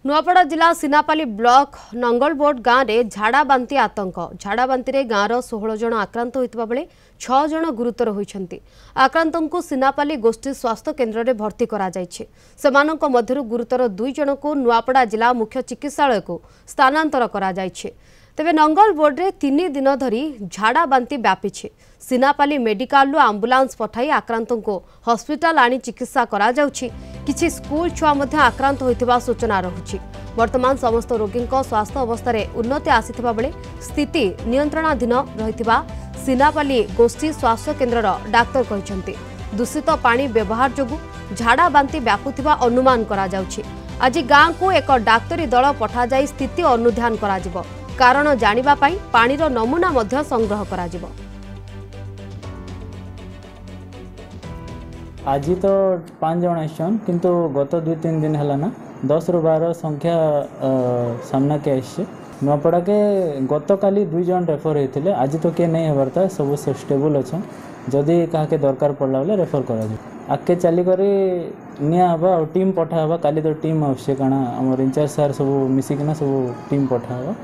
नुआपड़ा जिला सिनापाली ब्लॉक नंगलबोट गांव में झाड़ा बांती आतंक झाड़ा बांती गाँवर 16 जन आक्रांत होता बेले 6 जन गुरुतर होती आक्रांत को सिनापाली गोष्ठी स्वास्थ्य केन्द्र में भर्ती कर गुरुतर 2 जन को नुआपड़ा जिला मुख्य चिकित्सालय को स्थानांतर कर तेबे नंगलबोर्डे 3 दिन धरी झाड़ा बांती व्यापी सिनापाली मेडिकल आंबुलांस पठाई आक्रांत को हॉस्पिटल आनी चिकित्सा करा जाउछि। किछि स्कूल छुआ मध्य आक्रांत होइतिबा सूचना रहुछि। वर्तमान समस्त रोगी स्वास्थ्य अवस्था उन्नति आसीथिबा बेले स्थिति नियंत्रणाधीन रहितिबा सिनापाली गोष्ठी स्वास्थ्य केन्द्र डाक्तर कहिसंति। दूषित पानी व्यवहार जोगु झाड़ा बांती व्यापुथिबा अनुमान करा जाउछि। आज गाँव को एक डाक्तरी दल पठा जाई स्थिति अनुध्यान करा जिवो। कारण जानिबा पाई पानीर नमूना मध्य संग्रह करा जिवो। आज तो 5 जन आसन किंतु गत 2-3 दिन है ना 10 ରୁ 12 संख्या सामना के आसे नुआपड़ा के गत काली 2 जन रेफर होते आज तो किए नहीं हबार सब स्टेबल अच्छा जदि क्या दरकार पड़ला बेले रेफर करा आगे चलिक निया टीम पठावा काली तो टीम आवश्यक आम इंचार्ज सार सब मिसिकिना सब टीम पठावा।